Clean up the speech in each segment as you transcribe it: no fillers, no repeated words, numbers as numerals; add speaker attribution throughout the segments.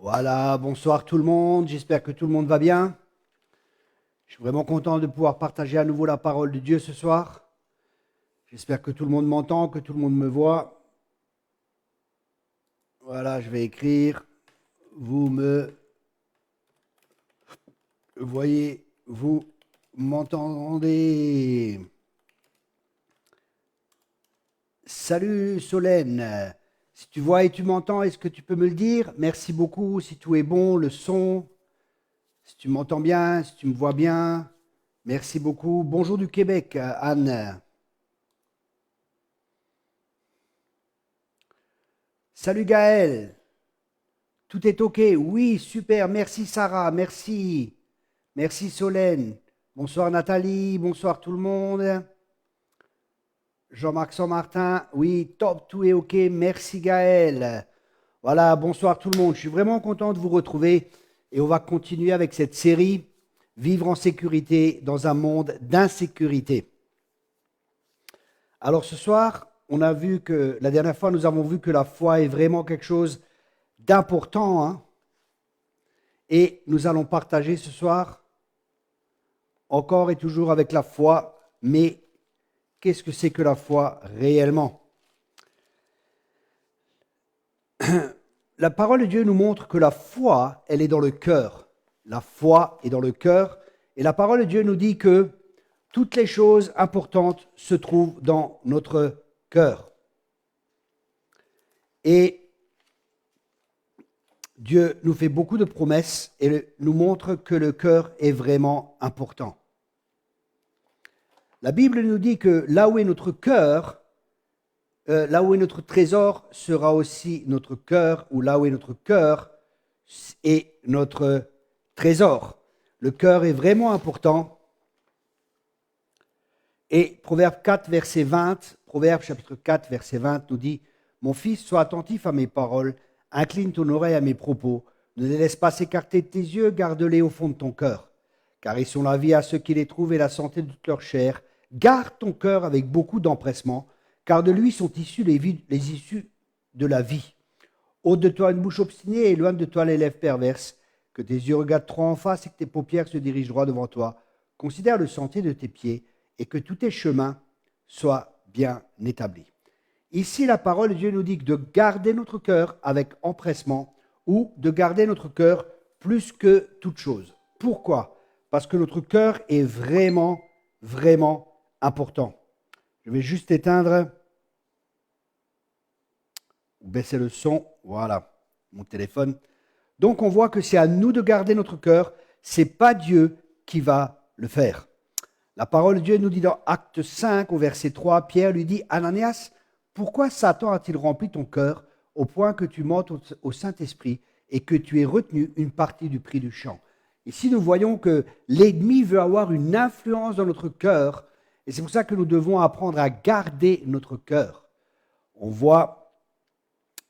Speaker 1: Voilà, bonsoir tout le monde, j'espère que tout le monde va bien. Je suis vraiment content de pouvoir partager à nouveau la parole de Dieu ce soir. J'espère que tout le monde m'entend, que tout le monde me voit. Voilà, je vais écrire. Vous me voyez, vous m'entendez. Salut Solène, si tu vois et tu m'entends, est-ce que tu peux me le dire? Merci beaucoup, si tout est bon, le son, si tu m'entends bien, si tu me vois bien. Merci beaucoup. Bonjour du Québec, Anne. Salut Gaël, tout est OK? Oui, super, merci Sarah, merci. Merci Solène. Bonsoir Nathalie, bonsoir tout le monde. Jean-Marc Saint-Martin, oui, top, tout est OK, merci Gaël. Voilà, bonsoir tout le monde. Je suis vraiment content de vous retrouver et on va continuer avec cette série Vivre en sécurité dans un monde d'insécurité. Alors ce soir, on a vu que la dernière fois, nous avons vu que la foi est vraiment quelque chose d'important, hein. Et nous allons partager ce soir, encore et toujours avec la foi, mais qu'est-ce que c'est que la foi réellement? La parole de Dieu nous montre que la foi, elle est dans le cœur. La foi est dans le cœur. Et la parole de Dieu nous dit que toutes les choses importantes se trouvent dans notre cœur. Et Dieu nous fait beaucoup de promesses et nous montre que le cœur est vraiment important. La Bible nous dit que là où est notre cœur, là où est notre trésor sera aussi notre cœur, ou là où est notre cœur est notre trésor. Le cœur est vraiment important. Et Proverbe 4, verset 20, Proverbe chapitre 4, verset 20 nous dit « Mon fils, sois attentif à mes paroles, incline ton oreille à mes propos, ne les laisse pas s'écarter de tes yeux, garde-les au fond de ton cœur. Car ils sont la vie à ceux qui les trouvent et la santé de toute leur chair. Garde ton cœur avec beaucoup d'empressement, car de lui sont issues les issues de la vie. Ôte de toi une bouche obstinée et éloigne de toi les lèvres perverses, que tes yeux regardent droit en face et que tes paupières se dirigent droit devant toi. Considère le sentier de tes pieds et que tous tes chemins soient bien établis. » Ici, la parole de Dieu nous dit de garder notre cœur avec empressement ou de garder notre cœur plus que toute chose. Pourquoi? Parce que notre cœur est vraiment, vraiment important. Je vais juste éteindre ou baisser le son. Voilà, mon téléphone. Donc, on voit que c'est à nous de garder notre cœur. Ce n'est pas Dieu qui va le faire. La parole de Dieu nous dit dans Acte 5, au verset 3, Pierre lui dit « Ananias, pourquoi Satan a-t-il rempli ton cœur au point que tu mentes au Saint-Esprit et que tu aies retenu une partie du prix du champ ?» Ici, nous voyons que l'ennemi veut avoir une influence dans notre cœur et c'est pour ça que nous devons apprendre à garder notre cœur. On voit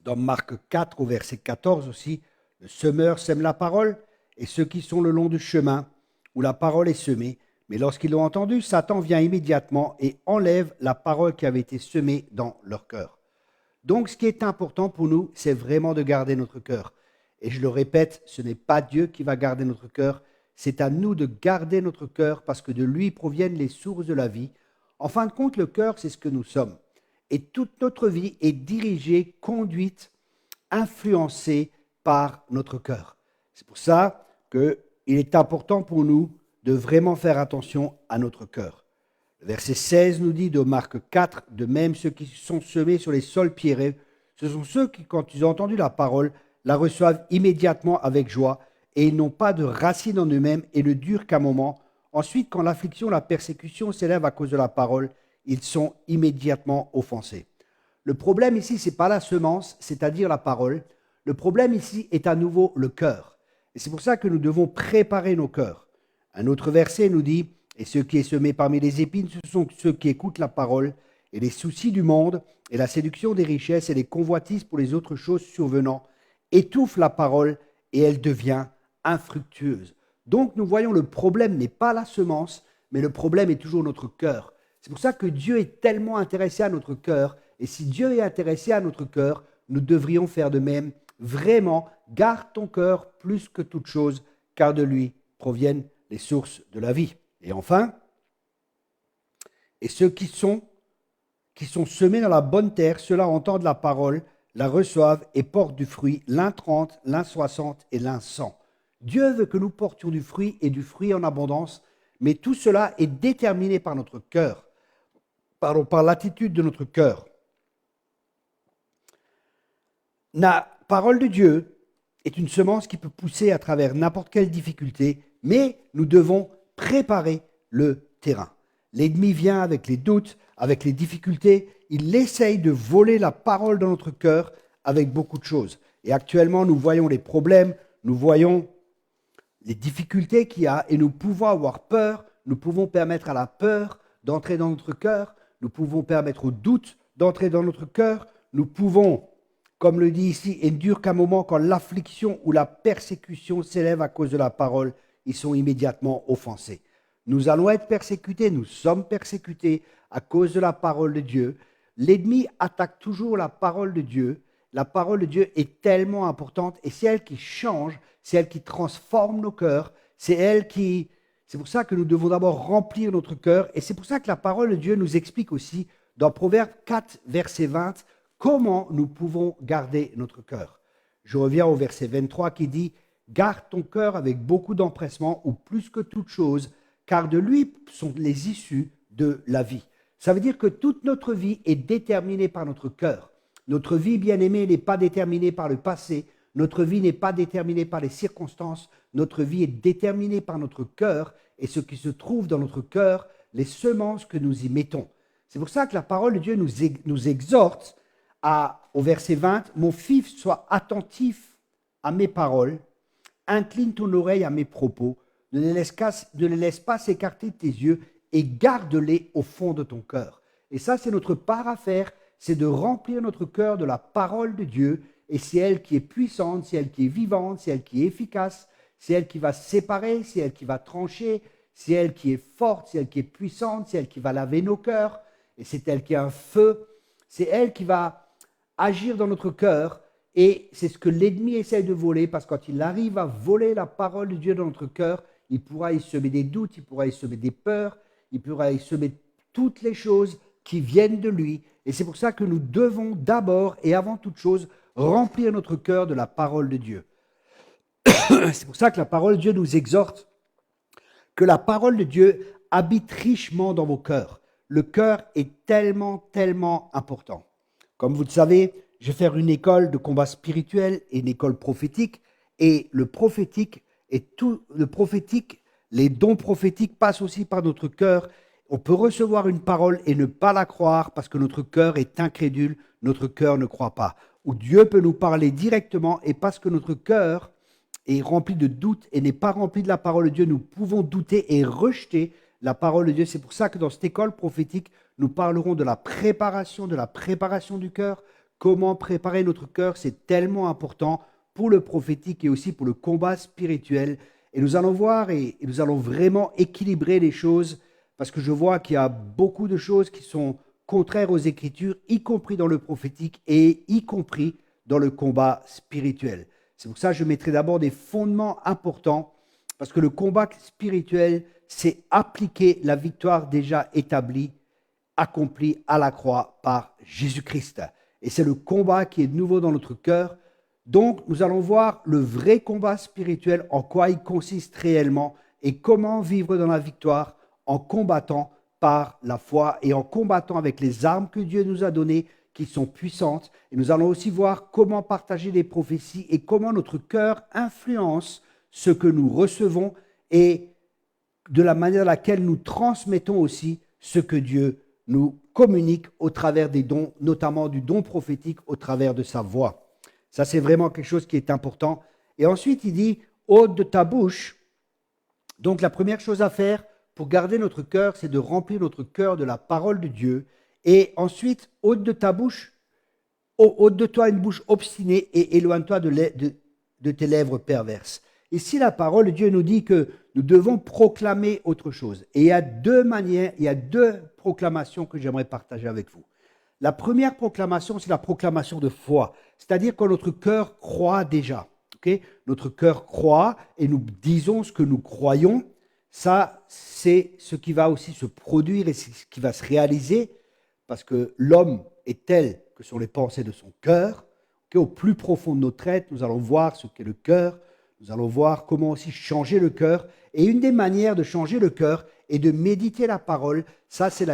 Speaker 1: dans Marc 4, au verset 14 aussi, « Le semeur sème la parole et ceux qui sont le long du chemin où la parole est semée. Mais lorsqu'ils l'ont entendu, Satan vient immédiatement et enlève la parole qui avait été semée dans leur cœur. » Donc, ce qui est important pour nous, c'est vraiment de garder notre cœur. Et je le répète, ce n'est pas Dieu qui va garder notre cœur, c'est à nous de garder notre cœur parce que de lui proviennent les sources de la vie. En fin de compte, le cœur, c'est ce que nous sommes. Et toute notre vie est dirigée, conduite, influencée par notre cœur. C'est pour ça qu'il est important pour nous de vraiment faire attention à notre cœur. Le verset 16 nous dit de Marc 4, « De même, ceux qui sont semés sur les sols pierreux, ce sont ceux qui, quand ils ont entendu la parole, la reçoivent immédiatement avec joie, et ils n'ont pas de racine en eux-mêmes et ne durent qu'un moment. Ensuite, quand l'affliction, la persécution s'élève à cause de la parole, ils sont immédiatement offensés. » Le problème ici, ce n'est pas la semence, c'est-à-dire la parole. Le problème ici est à nouveau le cœur. Et c'est pour ça que nous devons préparer nos cœurs. Un autre verset nous dit « Et ce qui est semé parmi les épines, ce sont ceux qui écoutent la parole, et les soucis du monde, et la séduction des richesses, et les convoitises pour les autres choses survenant, étouffent la parole, et elle devient infructueuse. » Donc nous voyons, le problème n'est pas la semence, mais le problème est toujours notre cœur. C'est pour ça que Dieu est tellement intéressé à notre cœur, et si Dieu est intéressé à notre cœur, nous devrions faire de même Vraiment, garde ton cœur plus que toute chose, car de lui proviennent les sources de la vie. Et enfin, et ceux qui sont semés dans la bonne terre, ceux-là entendent la parole, la reçoivent et portent du fruit, l'un 30, l'un 60 et l'un 100. Dieu veut que nous portions du fruit et du fruit en abondance, mais tout cela est déterminé par notre cœur, par l'attitude de notre cœur. La parole de Dieu est une semence qui peut pousser à travers n'importe quelle difficulté, mais nous devons préparer le terrain. L'ennemi vient avec les doutes, avec les difficultés, il essaye de voler la parole dans notre cœur avec beaucoup de choses. Et actuellement, nous voyons les problèmes, nous voyons les difficultés qu'il y a et nous pouvons avoir peur, nous pouvons permettre à la peur d'entrer dans notre cœur, nous pouvons permettre au doute d'entrer dans notre cœur, nous pouvons, comme le dit ici, et ne dure qu'un moment quand l'affliction ou la persécution s'élève à cause de la parole, ils sont immédiatement offensés. Nous allons être persécutés, nous sommes persécutés à cause de la parole de Dieu. L'ennemi attaque toujours la parole de Dieu. La parole de Dieu est tellement importante et c'est elle qui change, c'est elle qui transforme nos cœurs, c'est pour ça que nous devons d'abord remplir notre cœur et c'est pour ça que la parole de Dieu nous explique aussi dans Proverbe 4, verset 20, comment nous pouvons garder notre cœur. Je reviens au verset 23 qui dit « Garde ton cœur avec beaucoup d'empressement ou plus que toute chose, car de lui sont les issues de la vie. » Ça veut dire que toute notre vie est déterminée par notre cœur. Notre vie, bien-aimée, n'est pas déterminée par le passé. Notre vie n'est pas déterminée par les circonstances. Notre vie est déterminée par notre cœur et ce qui se trouve dans notre cœur, les semences que nous y mettons. C'est pour ça que la parole de Dieu nous exhorte au verset 20, « Mon fils, sois attentif à mes paroles, incline ton oreille à mes propos, ne les laisse pas s'écarter de tes yeux et garde-les au fond de ton cœur. » Et ça, c'est notre part à faire, c'est de remplir notre cœur de la parole de Dieu. Et c'est elle qui est puissante, c'est elle qui est vivante, c'est elle qui est efficace, c'est elle qui va séparer, c'est elle qui va trancher, c'est elle qui est forte, c'est elle qui est puissante, c'est elle qui va laver nos cœurs, et c'est elle qui a un feu, c'est elle qui va agir dans notre cœur. Et c'est ce que l'ennemi essaie de voler, parce que quand il arrive à voler la parole de Dieu dans notre cœur, il pourra y semer des doutes, il pourra y semer des peurs, il pourra y semer toutes les choses qui viennent de lui. Et c'est pour ça que nous devons d'abord et avant toute chose remplir notre cœur de la parole de Dieu. C'est pour ça que la parole de Dieu nous exhorte que la parole de Dieu habite richement dans vos cœurs. Le cœur est tellement, tellement important. Comme vous le savez, je vais faire une école de combat spirituel et une école prophétique. Et le prophétique, les dons prophétiques passent aussi par notre cœur. On peut recevoir une parole et ne pas la croire parce que notre cœur est incrédule, notre cœur ne croit pas. Ou Dieu peut nous parler directement et parce que notre cœur est rempli de doutes et n'est pas rempli de la parole de Dieu, nous pouvons douter et rejeter la parole de Dieu. C'est pour ça que dans cette école prophétique, nous parlerons de la préparation du cœur. Comment préparer notre cœur, c'est tellement important pour le prophétique et aussi pour le combat spirituel. Et nous allons voir et nous allons vraiment équilibrer les choses parce que je vois qu'il y a beaucoup de choses qui sont contraires aux Écritures, y compris dans le prophétique et y compris dans le combat spirituel. C'est pour ça que je mettrai d'abord des fondements importants, parce que le combat spirituel, c'est appliquer la victoire déjà établie, accomplie à la croix par Jésus-Christ. Et c'est le combat qui est nouveau dans notre cœur. Donc, nous allons voir le vrai combat spirituel, en quoi il consiste réellement et comment vivre dans la victoire en combattant par la foi et en combattant avec les armes que Dieu nous a données, qui sont puissantes. Et nous allons aussi voir comment partager les prophéties et comment notre cœur influence ce que nous recevons et de la manière à laquelle nous transmettons aussi ce que Dieu nous communique au travers des dons, notamment du don prophétique au travers de sa voix. Ça, c'est vraiment quelque chose qui est important. Et ensuite, il dit, ôte de ta bouche. Donc, la première chose à faire pour garder notre cœur, c'est de remplir notre cœur de la parole de Dieu. Et ensuite, ôte de ta bouche, ôte de toi une bouche obstinée et éloigne-toi de tes lèvres perverses. Ici, la parole de Dieu nous dit que nous devons proclamer autre chose. Et il y a deux proclamations que j'aimerais partager avec vous. La première proclamation, c'est la proclamation de foi, c'est-à-dire quand notre cœur croit déjà. Okay? Notre cœur croit et nous disons ce que nous croyons. Ça, c'est ce qui va aussi se produire et c'est ce qui va se réaliser parce que l'homme est tel que sont les pensées de son cœur. Okay? Au plus profond de notre être, nous allons voir ce qu'est le cœur. Nous allons voir comment aussi changer le cœur. Et une des manières de changer le cœur est de méditer la parole. Ça, c'est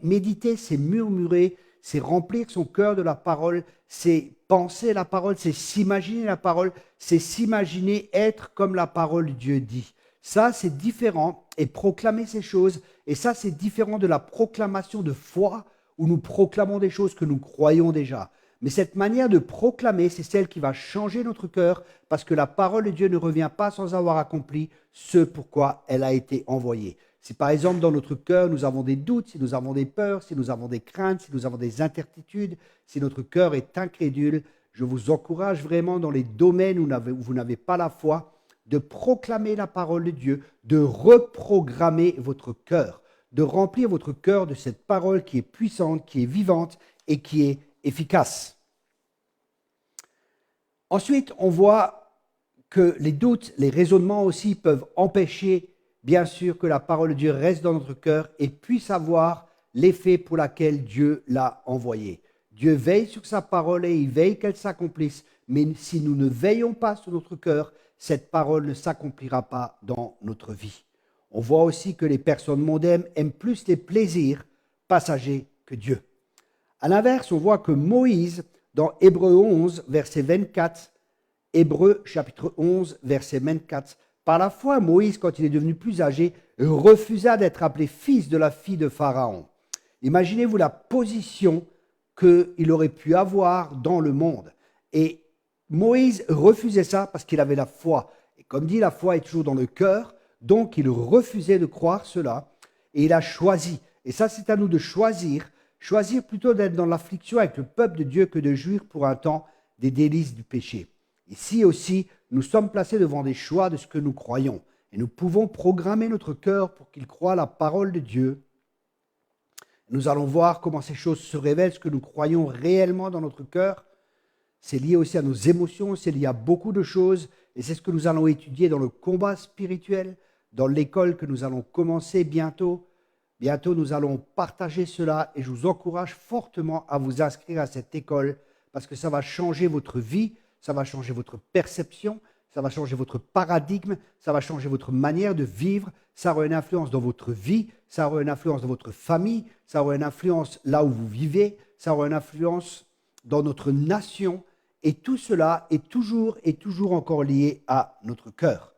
Speaker 1: méditer, c'est murmurer, c'est remplir son cœur de la parole, c'est penser la parole, c'est s'imaginer la parole, c'est s'imaginer être comme la parole de Dieu dit. Ça, c'est différent, et proclamer ces choses, et ça, c'est différent de la proclamation de foi, où nous proclamons des choses que nous croyons déjà. Mais cette manière de proclamer, c'est celle qui va changer notre cœur, parce que la parole de Dieu ne revient pas sans avoir accompli ce pourquoi elle a été envoyée. Si par exemple dans notre cœur nous avons des doutes, si nous avons des peurs, si nous avons des craintes, si nous avons des incertitudes, si notre cœur est incrédule, je vous encourage vraiment dans les domaines où vous n'avez pas la foi, de proclamer la parole de Dieu, de reprogrammer votre cœur, de remplir votre cœur de cette parole qui est puissante, qui est vivante et qui est efficace. Ensuite, on voit que les doutes, les raisonnements aussi peuvent empêcher, bien sûr, que la parole de Dieu reste dans notre cœur et puisse avoir l'effet pour lequel Dieu l'a envoyé. Dieu veille sur sa parole et il veille qu'elle s'accomplisse, mais si nous ne veillons pas sur notre cœur, cette parole ne s'accomplira pas dans notre vie. On voit aussi que les personnes mondaines aiment plus les plaisirs passagers que Dieu. À l'inverse, on voit que Moïse, dans Hébreux 11, verset 24, Hébreux chapitre 11, verset 24, par la foi, Moïse, quand il est devenu plus âgé, refusa d'être appelé fils de la fille de Pharaon. Imaginez-vous la position qu'il aurait pu avoir dans le monde. Et Moïse refusait ça parce qu'il avait la foi. Et comme dit, la foi est toujours dans le cœur, donc il refusait de croire cela et il a choisi. Et ça, c'est à nous de choisir plutôt d'être dans l'affliction avec le peuple de Dieu que de jouir pour un temps des délices du péché. Ici aussi, nous sommes placés devant des choix de ce que nous croyons. Et nous pouvons programmer notre cœur pour qu'il croie la parole de Dieu. Nous allons voir comment ces choses se révèlent, ce que nous croyons réellement dans notre cœur. C'est lié aussi à nos émotions, c'est lié à beaucoup de choses. Et c'est ce que nous allons étudier dans le combat spirituel, dans l'école que nous allons commencer bientôt. Bientôt, nous allons partager cela et je vous encourage fortement à vous inscrire à cette école parce que ça va changer votre vie, ça va changer votre perception, ça va changer votre paradigme, ça va changer votre manière de vivre, ça aura une influence dans votre vie, ça aura une influence dans votre famille, ça aura une influence là où vous vivez, ça aura une influence dans notre nation et tout cela est toujours encore lié à notre cœur.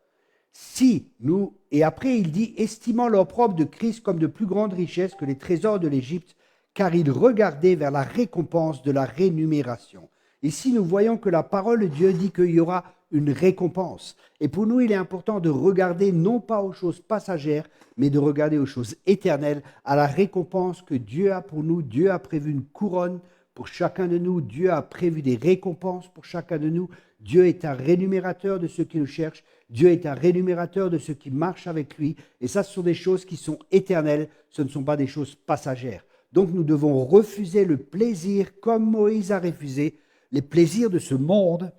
Speaker 1: Et après il dit, estimant l'opprobre de Christ comme de plus grande richesse que les trésors de l'Égypte, car il regardait vers la récompense de la rémunération. Ici, nous voyons que la parole de Dieu dit qu'il y aura une récompense. Et pour nous, il est important de regarder non pas aux choses passagères, mais de regarder aux choses éternelles, à la récompense que Dieu a pour nous. Dieu a prévu une couronne pour chacun de nous. Dieu a prévu des récompenses pour chacun de nous. Dieu est un rémunérateur de ceux qui le cherchent. Dieu est un rémunérateur de ceux qui marchent avec lui. Et ça, ce sont des choses qui sont éternelles. Ce ne sont pas des choses passagères. Donc, nous devons refuser le plaisir, comme Moïse a refusé, les plaisirs de ce monde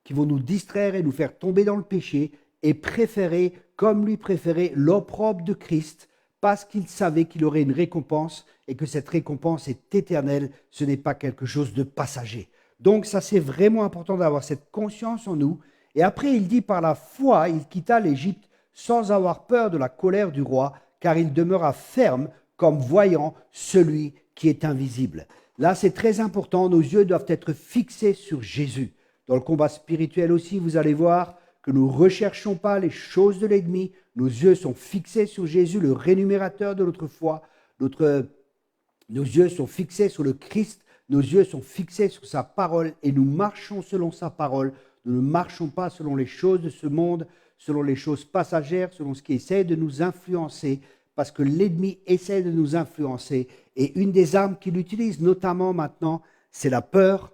Speaker 1: qui vont nous distraire et nous faire tomber dans le péché et préférer, comme lui préférait, l'opprobre de Christ parce qu'il savait qu'il aurait une récompense et que cette récompense est éternelle, ce n'est pas quelque chose de passager. Donc ça, c'est vraiment important d'avoir cette conscience en nous. Et après, il dit, par la foi, il quitta l'Égypte sans avoir peur de la colère du roi, car il demeura ferme comme voyant celui qui est invisible. Là, c'est très important, nos yeux doivent être fixés sur Jésus. Dans le combat spirituel aussi, vous allez voir que nous ne recherchons pas les choses de l'ennemi. Nos yeux sont fixés sur Jésus, le rémunérateur de notre foi. Nos yeux sont fixés sur le Christ. Nos yeux sont fixés sur sa parole et nous marchons selon sa parole. Nous ne marchons pas selon les choses de ce monde, selon les choses passagères, selon ce qui essaie de nous influencer, parce que l'ennemi essaie de nous influencer. Et une des armes qu'il utilise, notamment maintenant, c'est la peur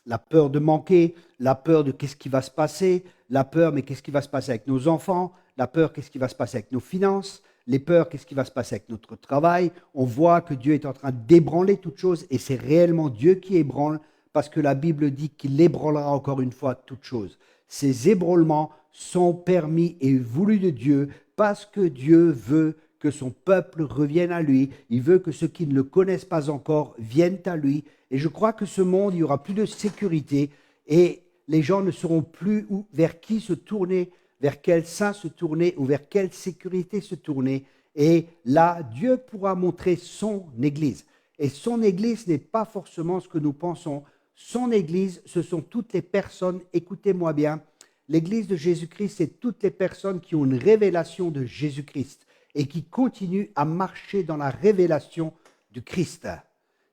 Speaker 1: de manquer, la peur de qu'est-ce qui va se passer, la peur, mais qu'est-ce qui va se passer avec nos enfants, la peur, qu'est-ce qui va se passer avec nos finances, les peurs, qu'est-ce qui va se passer avec notre travail. On voit que Dieu est en train d'ébranler toutes choses et c'est réellement Dieu qui ébranle parce que la Bible dit qu'il ébranlera encore une fois toutes choses. Ces ébranlements sont permis et voulus de Dieu parce que Dieu veut que son peuple revienne à lui. Il veut que ceux qui ne le connaissent pas encore viennent à lui. Et je crois que ce monde, il y aura plus de sécurité et les gens ne sauront plus vers qui se tourner, vers quel saint se tourner ou vers quelle sécurité se tourner. Et là, Dieu pourra montrer son Église. Et son Église n'est pas forcément ce que nous pensons. Son Église, ce sont toutes les personnes, écoutez-moi bien, l'Église de Jésus-Christ, c'est toutes les personnes qui ont une révélation de Jésus-Christ et qui continuent à marcher dans la révélation du Christ.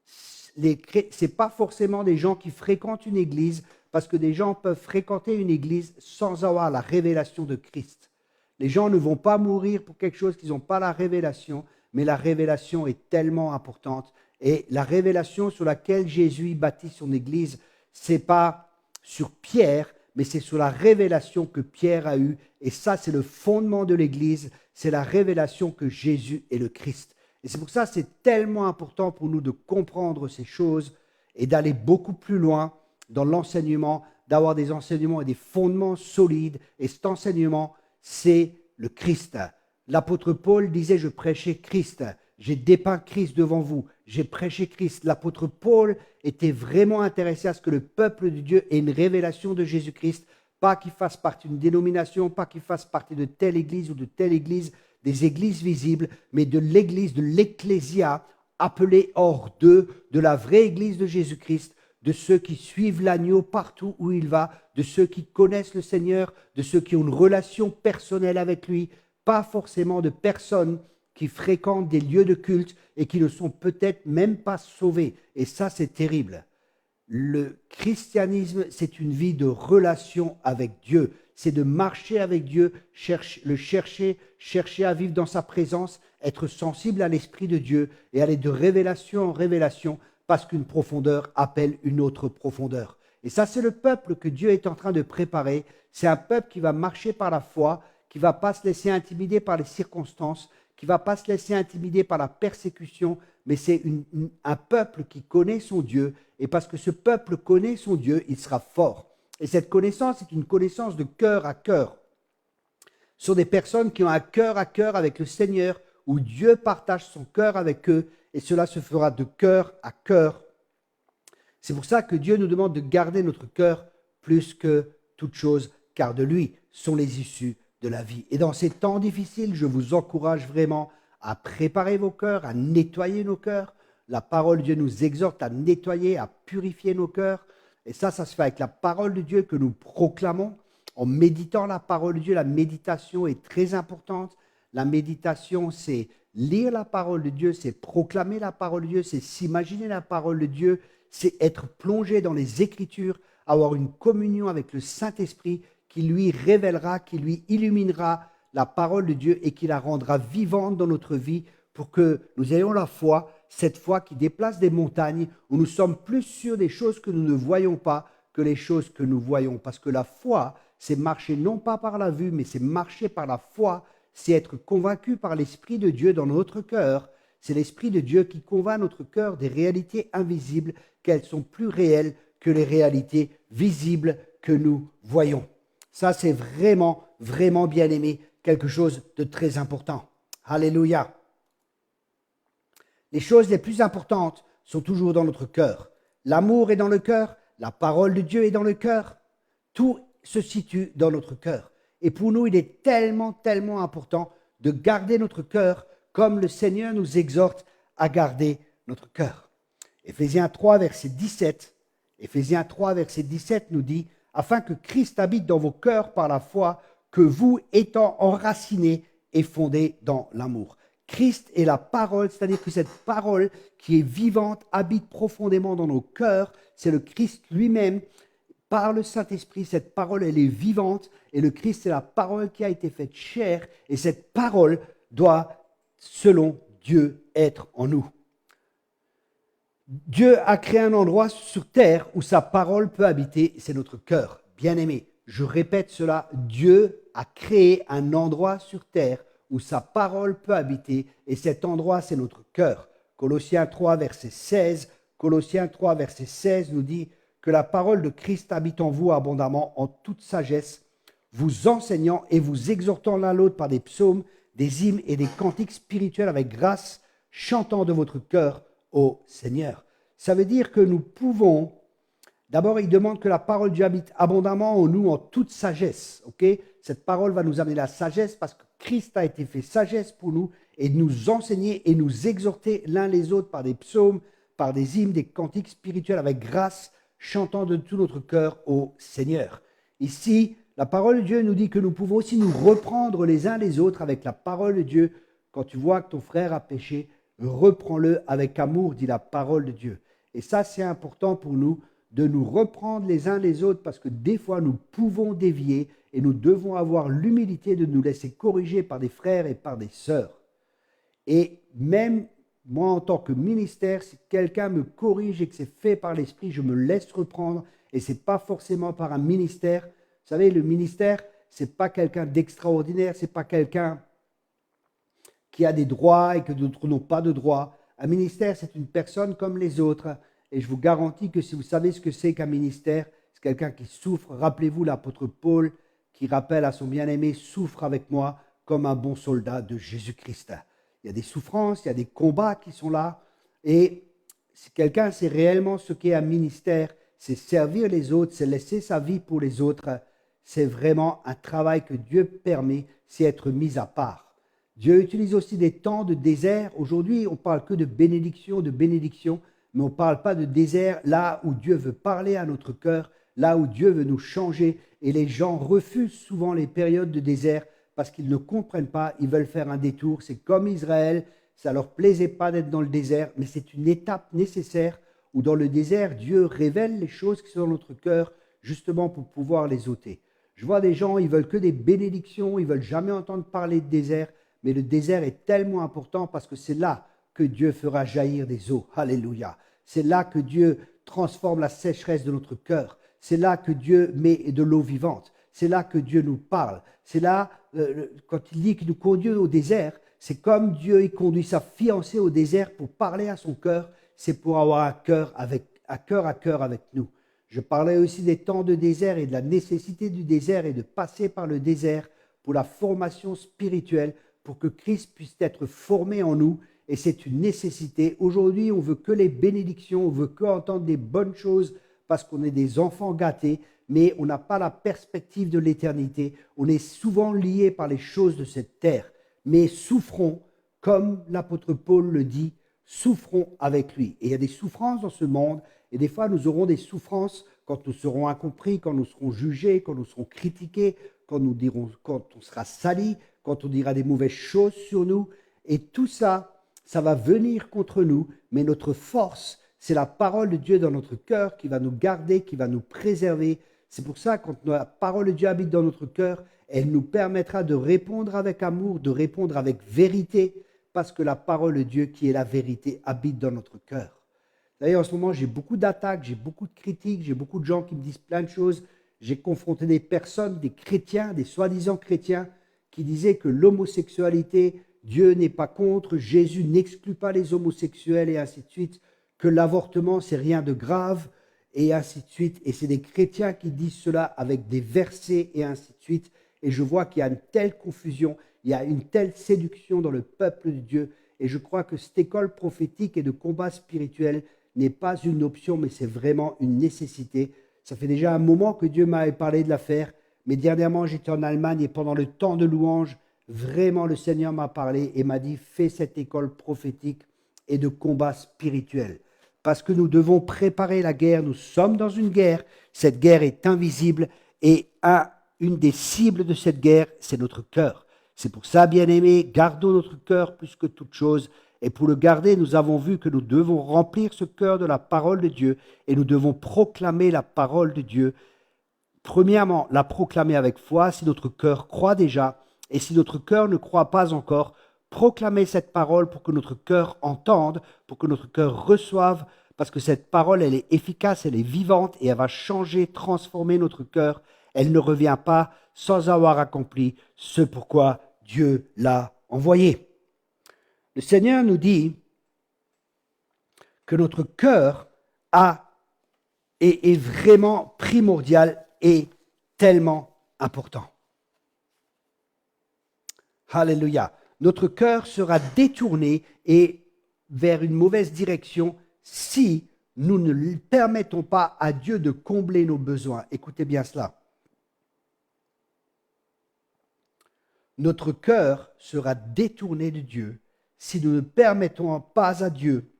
Speaker 1: Ce n'est pas forcément des gens qui fréquentent une église, parce que des gens peuvent fréquenter une église sans avoir la révélation de Christ. Les gens ne vont pas mourir pour quelque chose qu'ils n'ont pas la révélation, mais la révélation est tellement importante. Et la révélation sur laquelle Jésus bâtit son église, ce n'est pas sur Pierre, mais c'est sur la révélation que Pierre a eue. Et ça, c'est le fondement de l'église, c'est la révélation que Jésus est le Christ. Et c'est pour ça que c'est tellement important pour nous de comprendre ces choses et d'aller beaucoup plus loin dans l'enseignement, d'avoir des enseignements et des fondements solides. Et cet enseignement, c'est le Christ. L'apôtre Paul disait, je prêchais Christ. J'ai dépeint Christ devant vous. J'ai prêché Christ. L'apôtre Paul était vraiment intéressé à ce que le peuple de Dieu ait une révélation de Jésus-Christ. Pas qu'il fasse partie d'une dénomination, pas qu'il fasse partie de telle église ou de telle église, des églises visibles, mais de l'église, de l'ecclésia, appelée hors d'eux, de la vraie église de Jésus-Christ, de ceux qui suivent l'agneau partout où il va, de ceux qui connaissent le Seigneur, de ceux qui ont une relation personnelle avec lui, pas forcément de personnes qui fréquentent des lieux de culte et qui ne sont peut-être même pas sauvés. Et ça, c'est terrible. Le christianisme, c'est une vie de relation avec Dieu. C'est de marcher avec Dieu, le chercher, chercher à vivre dans sa présence, être sensible à l'Esprit de Dieu et aller de révélation en révélation parce qu'une profondeur appelle une autre profondeur. Et ça, c'est le peuple que Dieu est en train de préparer. C'est un peuple qui va marcher par la foi, qui ne va pas se laisser intimider par les circonstances, qui ne va pas se laisser intimider par la persécution, mais c'est un peuple qui connaît son Dieu. Et parce que ce peuple connaît son Dieu, il sera fort. Et cette connaissance est une connaissance de cœur à cœur. Ce sont des personnes qui ont un cœur à cœur avec le Seigneur, où Dieu partage son cœur avec eux, et cela se fera de cœur à cœur. C'est pour ça que Dieu nous demande de garder notre cœur plus que toute chose, car de lui sont les issues de la vie. Et dans ces temps difficiles, je vous encourage vraiment à préparer vos cœurs, à nettoyer nos cœurs. La parole de Dieu nous exhorte à nettoyer, à purifier nos cœurs. Et ça se fait avec la parole de Dieu que nous proclamons, en méditant la parole de Dieu. La méditation est très importante. La méditation, c'est lire la parole de Dieu, c'est proclamer la parole de Dieu, c'est s'imaginer la parole de Dieu, c'est être plongé dans les Écritures, avoir une communion avec le Saint-Esprit qui lui révélera, qui lui illuminera la parole de Dieu et qui la rendra vivante dans notre vie pour que nous ayons la foi, cette foi qui déplace des montagnes, où nous sommes plus sûrs des choses que nous ne voyons pas que les choses que nous voyons. Parce que la foi, c'est marcher non pas par la vue, mais c'est marcher par la foi, c'est être convaincu par l'Esprit de Dieu dans notre cœur. C'est l'Esprit de Dieu qui convainc notre cœur des réalités invisibles, qu'elles sont plus réelles que les réalités visibles que nous voyons. Ça, c'est vraiment, vraiment bien aimé, quelque chose de très important. Alléluia. Les choses les plus importantes sont toujours dans notre cœur. L'amour est dans le cœur, la parole de Dieu est dans le cœur. Tout se situe dans notre cœur. Et pour nous, il est tellement, tellement important de garder notre cœur comme le Seigneur nous exhorte à garder notre cœur. Éphésiens 3, verset 17. Éphésiens 3, verset 17 nous dit « Afin que Christ habite dans vos cœurs par la foi, que vous, étant enracinés et fondés dans l'amour. » Christ est la parole, c'est-à-dire que cette parole qui est vivante habite profondément dans nos cœurs. C'est le Christ lui-même. Par le Saint-Esprit, cette parole, elle est vivante et le Christ, c'est la parole qui a été faite chair et cette parole doit, selon Dieu, être en nous. Dieu a créé un endroit sur terre où sa parole peut habiter, c'est notre cœur. Bien-aimé, je répète cela, Dieu a créé un endroit sur terre où sa parole peut habiter, et cet endroit, c'est notre cœur. Colossiens 3, verset 16, Colossiens 3, verset 16 nous dit que la parole de Christ habite en vous abondamment en toute sagesse, vous enseignant et vous exhortant l'un l'autre par des psaumes, des hymnes et des cantiques spirituels avec grâce, chantant de votre cœur au Seigneur. Ça veut dire que nous pouvons, d'abord il demande que la parole de Dieu habite abondamment en nous en toute sagesse. Cette parole va nous amener la sagesse parce que Christ a été fait sagesse pour nous et nous enseigner et nous exhorter l'un les autres par des psaumes, par des hymnes, des cantiques spirituels avec grâce, chantant de tout notre cœur au Seigneur. Ici, la parole de Dieu nous dit que nous pouvons aussi nous reprendre les uns les autres avec la parole de Dieu. Quand tu vois que ton frère a péché, reprends-le avec amour, dit la parole de Dieu. Et ça, c'est important pour nous de nous reprendre les uns les autres parce que des fois, nous pouvons dévier et nous devons avoir l'humilité de nous laisser corriger par des frères et par des sœurs. Et même moi, en tant que ministère, si quelqu'un me corrige et que c'est fait par l'Esprit, je me laisse reprendre et ce n'est pas forcément par un ministère. Vous savez, le ministère, ce n'est pas quelqu'un d'extraordinaire, ce n'est pas quelqu'un qui a des droits et que d'autres n'ont pas de droits. Un ministère, c'est une personne comme les autres. Et je vous garantis que si vous savez ce que c'est qu'un ministère, c'est quelqu'un qui souffre. Rappelez-vous l'apôtre Paul qui rappelle à son bien-aimé, souffre avec moi comme un bon soldat de Jésus-Christ. Il y a des souffrances, il y a des combats qui sont là. Et si quelqu'un sait réellement ce qu'est un ministère, c'est servir les autres, c'est laisser sa vie pour les autres. C'est vraiment un travail que Dieu permet, c'est être mis à part. Dieu utilise aussi des temps de désert. Aujourd'hui, on ne parle que de bénédiction, mais on ne parle pas de désert là où Dieu veut parler à notre cœur, là où Dieu veut nous changer. Et les gens refusent souvent les périodes de désert parce qu'ils ne comprennent pas, ils veulent faire un détour. C'est comme Israël, ça ne leur plaisait pas d'être dans le désert, mais c'est une étape nécessaire où dans le désert, Dieu révèle les choses qui sont dans notre cœur justement pour pouvoir les ôter. Je vois des gens, ils veulent que des bénédictions, ils ne veulent jamais entendre parler de désert, mais le désert est tellement important parce que c'est là que Dieu fera jaillir des eaux. Alléluia. C'est là que Dieu transforme la sécheresse de notre cœur. C'est là que Dieu met de l'eau vivante. C'est là que Dieu nous parle. C'est là, quand il dit qu'il nous conduit au désert, c'est comme Dieu il conduit sa fiancée au désert pour parler à son cœur. C'est pour avoir un cœur à cœur avec nous. Je parlais aussi des temps de désert et de la nécessité du désert et de passer par le désert pour la formation spirituelle, pour que Christ puisse être formé en nous. Et c'est une nécessité. Aujourd'hui, on veut que les bénédictions, on veut que entendre des bonnes choses parce qu'on est des enfants gâtés, mais on n'a pas la perspective de l'éternité. On est souvent liés par les choses de cette terre. Mais souffrons, comme l'apôtre Paul le dit, souffrons avec lui. Et il y a des souffrances dans ce monde, et des fois nous aurons des souffrances quand nous serons incompris, quand nous serons jugés, quand nous serons critiqués, quand on sera sali, quand on dira des mauvaises choses sur nous. Et tout ça, ça va venir contre nous, mais notre force, c'est la parole de Dieu dans notre cœur qui va nous garder, qui va nous préserver. C'est pour ça, quand la parole de Dieu habite dans notre cœur, elle nous permettra de répondre avec amour, de répondre avec vérité, parce que la parole de Dieu, qui est la vérité, habite dans notre cœur. D'ailleurs, en ce moment, j'ai beaucoup d'attaques, j'ai beaucoup de critiques, j'ai beaucoup de gens qui me disent plein de choses. J'ai confronté des personnes, des chrétiens, des soi-disant chrétiens, qui disaient que l'homosexualité, Dieu n'est pas contre, Jésus n'exclut pas les homosexuels et ainsi de suite, que l'avortement, c'est rien de grave et ainsi de suite. Et c'est des chrétiens qui disent cela avec des versets et ainsi de suite. Et je vois qu'il y a une telle confusion, il y a une telle séduction dans le peuple de Dieu. Et je crois que cette école prophétique et de combat spirituel n'est pas une option, mais c'est vraiment une nécessité. Ça fait déjà un moment que Dieu m'avait parlé de l'affaire, mais dernièrement, j'étais en Allemagne et pendant le temps de louange, vraiment le Seigneur m'a parlé et m'a dit, fais cette école prophétique et de combat spirituel. Parce que nous devons préparer la guerre, nous sommes dans une guerre, cette guerre est invisible et une des cibles de cette guerre, c'est notre cœur. C'est pour ça, bien-aimés, gardons notre cœur plus que toute chose. Et pour le garder, nous avons vu que nous devons remplir ce cœur de la parole de Dieu et nous devons proclamer la parole de Dieu. Premièrement, la proclamer avec foi si notre cœur croit déjà et si notre cœur ne croit pas encore, proclamer cette parole pour que notre cœur entende, pour que notre cœur reçoive, parce que cette parole, elle est efficace, elle est vivante et elle va changer, transformer notre cœur. Elle ne revient pas sans avoir accompli ce pourquoi Dieu l'a envoyé. Le Seigneur nous dit que notre cœur est vraiment primordial et tellement important. Alléluia. Notre cœur sera détourné et vers une mauvaise direction si nous ne permettons pas à Dieu de combler nos besoins. Écoutez bien cela. Notre cœur sera détourné de Dieu si nous ne permettons pas à Dieu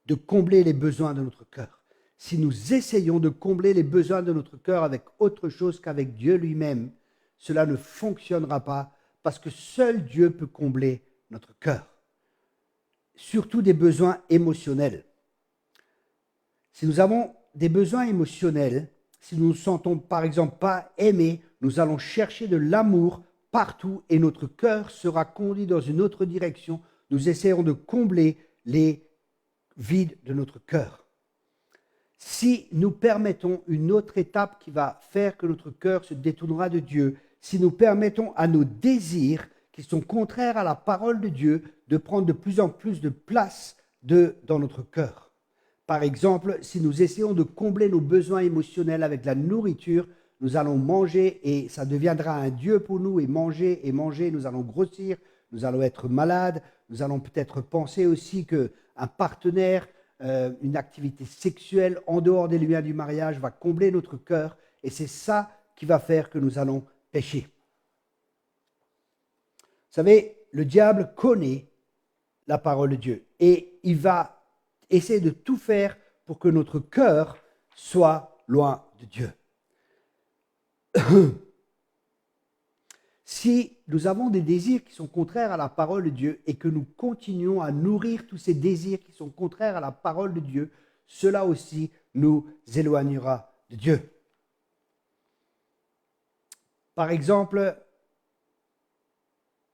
Speaker 1: de combler les besoins de notre cœur. Si nous essayons de combler les besoins de notre cœur avec autre chose qu'avec Dieu lui-même, cela ne fonctionnera pas parce que seul Dieu peut combler notre cœur. Surtout des besoins émotionnels. Si nous avons des besoins émotionnels, si nous ne nous sentons par exemple pas aimés, nous allons chercher de l'amour partout et notre cœur sera conduit dans une autre direction. Nous essayerons de combler les vides de notre cœur. Si nous permettons une autre étape qui va faire que notre cœur se détournera de Dieu, si nous permettons à nos désirs qui sont contraires à la parole de Dieu de prendre de plus en plus de place dans notre cœur. Par exemple, si nous essayons de combler nos besoins émotionnels avec la nourriture, nous allons manger et ça deviendra un Dieu pour nous et manger, nous allons grossir, nous allons être malades, nous allons peut-être penser aussi qu'un partenaire, une activité sexuelle en dehors des liens du mariage va combler notre cœur et c'est ça qui va faire que nous allons pécher. Vous savez, le diable connaît la parole de Dieu et il va essayer de tout faire pour que notre cœur soit loin de Dieu. Si nous avons des désirs qui sont contraires à la parole de Dieu et que nous continuons à nourrir tous ces désirs qui sont contraires à la parole de Dieu, cela aussi nous éloignera de Dieu. Par exemple,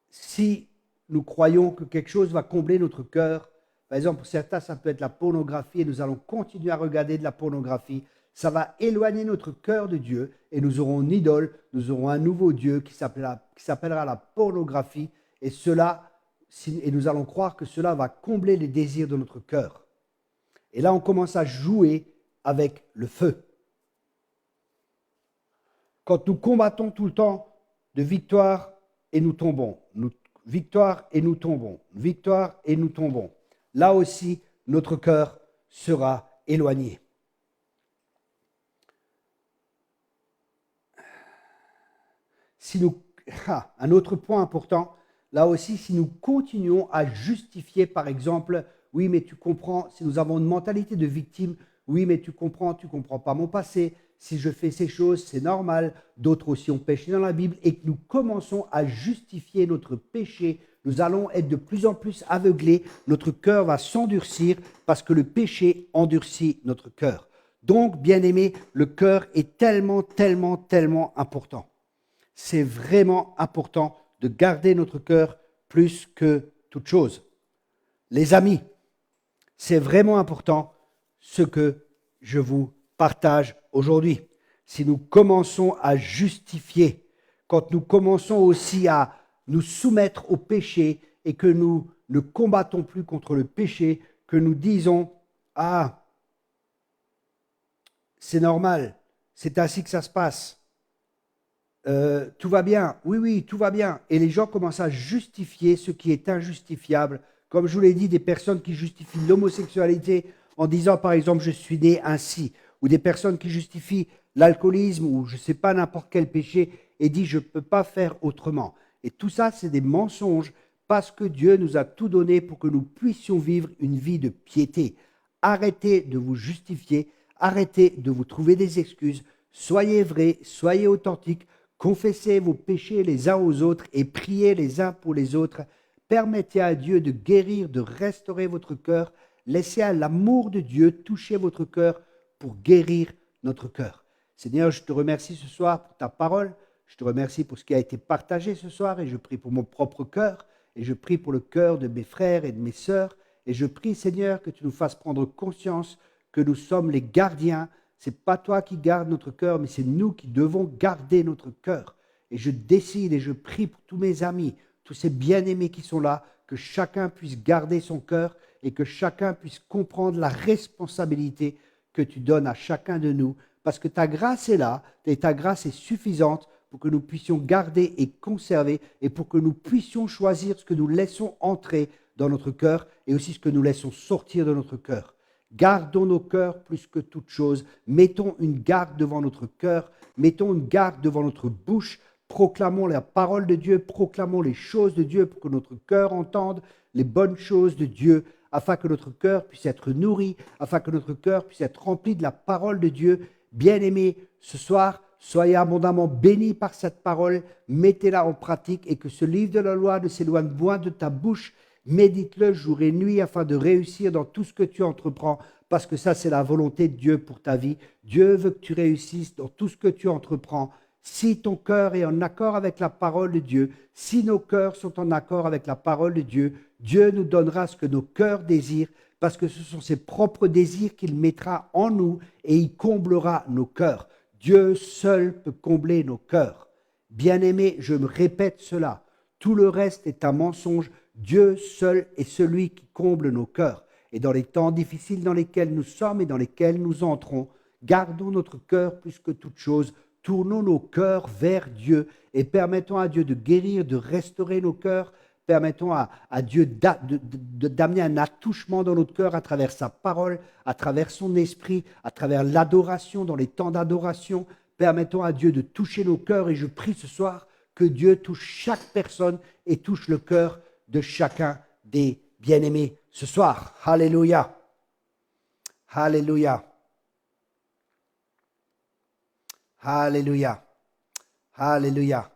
Speaker 1: si nous croyons que quelque chose va combler notre cœur, par exemple, pour certains, ça peut être la pornographie et nous allons continuer à regarder de la pornographie, ça va éloigner notre cœur de Dieu et nous aurons une idole, nous aurons un nouveau Dieu qui s'appellera la pornographie et nous allons croire que cela va combler les désirs de notre cœur. Et là, on commence à jouer avec le feu. Quand nous combattons tout le temps de victoire et nous tombons, victoire et nous tombons, victoire et nous tombons, là aussi, notre cœur sera éloigné. Un autre point important, là aussi, si nous continuons à justifier, par exemple, oui, mais tu comprends, si nous avons une mentalité de victime, oui, mais tu comprends pas mon passé, si je fais ces choses, c'est normal, d'autres aussi ont péché dans la Bible, et que nous commençons à justifier notre péché, nous allons être de plus en plus aveuglés, notre cœur va s'endurcir parce que le péché endurcit notre cœur. Donc, bien-aimés, le cœur est tellement, tellement, tellement important. C'est vraiment important de garder notre cœur plus que toute chose. Les amis, c'est vraiment important ce que je vous partage aujourd'hui. Si nous commençons à justifier, quand nous commençons aussi à nous soumettre au péché et que nous ne combattons plus contre le péché, que nous disons « Ah, c'est normal, c'est ainsi que ça se passe. Tout va bien, oui, tout va bien. » Et les gens commencent à justifier ce qui est injustifiable. Comme je vous l'ai dit, des personnes qui justifient l'homosexualité en disant par exemple « je suis né ainsi » ou des personnes qui justifient l'alcoolisme ou je ne sais pas n'importe quel péché et disent « je ne peux pas faire autrement ». Et tout ça, c'est des mensonges parce que Dieu nous a tout donné pour que nous puissions vivre une vie de piété. Arrêtez de vous justifier, arrêtez de vous trouver des excuses, soyez vrais, soyez authentiques, confessez vos péchés les uns aux autres et priez les uns pour les autres. Permettez à Dieu de guérir, de restaurer votre cœur. Laissez à l'amour de Dieu toucher votre cœur pour guérir notre cœur. Seigneur, je te remercie ce soir pour ta parole. Je te remercie pour ce qui a été partagé ce soir et je prie pour mon propre cœur et je prie pour le cœur de mes frères et de mes sœurs. Et je prie, Seigneur, que tu nous fasses prendre conscience que nous sommes les gardiens. Ce n'est pas toi qui gardes notre cœur, mais c'est nous qui devons garder notre cœur. Et je décide et je prie pour tous mes amis, tous ces bien-aimés qui sont là, que chacun puisse garder son cœur et que chacun puisse comprendre la responsabilité que tu donnes à chacun de nous. Parce que ta grâce est là et ta grâce est suffisante pour que nous puissions garder et conserver et pour que nous puissions choisir ce que nous laissons entrer dans notre cœur et aussi ce que nous laissons sortir de notre cœur. Gardons nos cœurs plus que toute chose. Mettons une garde devant notre cœur, mettons une garde devant notre bouche. Proclamons la parole de Dieu, proclamons les choses de Dieu pour que notre cœur entende les bonnes choses de Dieu, afin que notre cœur puisse être nourri, afin que notre cœur puisse être rempli de la parole de Dieu. Bien-aimés, ce soir, soyez abondamment bénis par cette parole, mettez-la en pratique et que ce livre de la loi ne s'éloigne point de ta bouche. Médite-le jour et nuit afin de réussir dans tout ce que tu entreprends, parce que ça, c'est la volonté de Dieu pour ta vie. Dieu veut que tu réussisses dans tout ce que tu entreprends. Si ton cœur est en accord avec la parole de Dieu, si nos cœurs sont en accord avec la parole de Dieu, Dieu nous donnera ce que nos cœurs désirent, parce que ce sont ses propres désirs qu'il mettra en nous et il comblera nos cœurs. Dieu seul peut combler nos cœurs. Bien-aimés, je me répète cela. Tout le reste est un mensonge. Dieu seul est celui qui comble nos cœurs. Et dans les temps difficiles dans lesquels nous sommes et dans lesquels nous entrons, gardons notre cœur plus que toute chose. Tournons nos cœurs vers Dieu et permettons à Dieu de guérir, de restaurer nos cœurs. Permettons à Dieu d'amener un attouchement dans notre cœur à travers sa parole, à travers son esprit, à travers l'adoration, dans les temps d'adoration. Permettons à Dieu de toucher nos cœurs et je prie ce soir que Dieu touche chaque personne et touche le cœur de chacun des bien-aimés ce soir. Alléluia. Alléluia. Alléluia. Alléluia.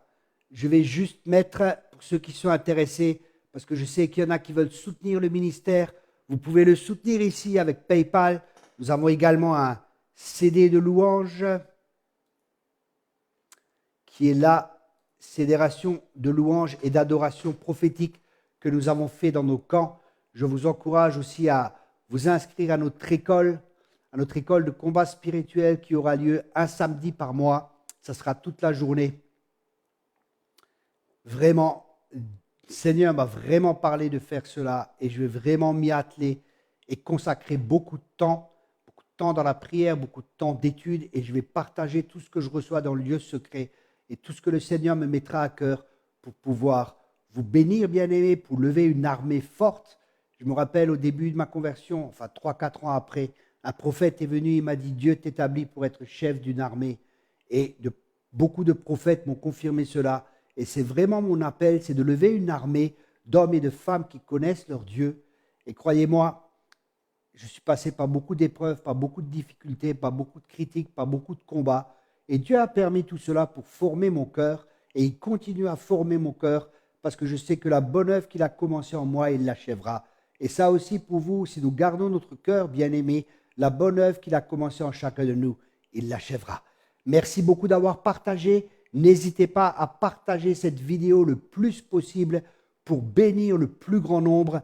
Speaker 1: Je vais juste mettre, pour ceux qui sont intéressés, parce que je sais qu'il y en a qui veulent soutenir le ministère, vous pouvez le soutenir ici avec PayPal. Nous avons également un CD de louanges qui est la fédération de louanges et d'adoration prophétique que nous avons fait dans nos camps. Je vous encourage aussi à vous inscrire à notre école de combat spirituel qui aura lieu un samedi par mois. Ça sera toute la journée. Vraiment, le Seigneur m'a vraiment parlé de faire cela et je vais vraiment m'y atteler et consacrer beaucoup de temps dans la prière, beaucoup de temps d'études et je vais partager tout ce que je reçois dans le lieu secret et tout ce que le Seigneur me mettra à cœur pour pouvoir vous bénir, bien-aimés, pour lever une armée forte. Je me rappelle au début de ma conversion, enfin 3-4 ans après, un prophète est venu, il m'a dit « Dieu t'établit pour être chef d'une armée ». Et beaucoup de prophètes m'ont confirmé cela. Et c'est vraiment mon appel, c'est de lever une armée d'hommes et de femmes qui connaissent leur Dieu. Et croyez-moi, je suis passé par beaucoup d'épreuves, par beaucoup de difficultés, par beaucoup de critiques, par beaucoup de combats. Et Dieu a permis tout cela pour former mon cœur. Et il continue à former mon cœur parce que je sais que la bonne œuvre qu'il a commencée en moi, il l'achèvera. Et ça aussi pour vous, si nous gardons notre cœur bien-aimé, la bonne œuvre qu'il a commencée en chacun de nous, il l'achèvera. Merci beaucoup d'avoir partagé. N'hésitez pas à partager cette vidéo le plus possible pour bénir le plus grand nombre.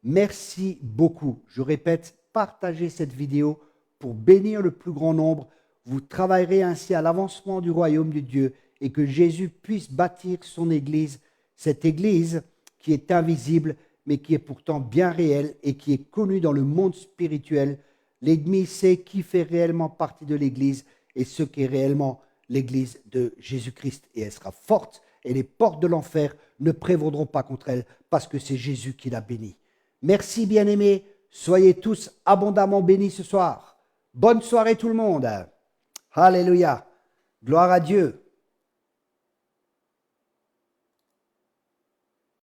Speaker 1: Merci beaucoup. Je répète, partagez cette vidéo pour bénir le plus grand nombre. Vous travaillerez ainsi à l'avancement du royaume de Dieu et que Jésus puisse bâtir son Église, cette Église qui est invisible mais qui est pourtant bien réelle et qui est connue dans le monde spirituel. L'ennemi sait qui fait réellement partie de l'Église et ce qu'est réellement l'Église de Jésus-Christ. Et elle sera forte et les portes de l'enfer ne prévaudront pas contre elle parce que c'est Jésus qui l'a bénie. Merci bien-aimés, soyez tous abondamment bénis ce soir. Bonne soirée tout le monde. Alléluia. Gloire à Dieu.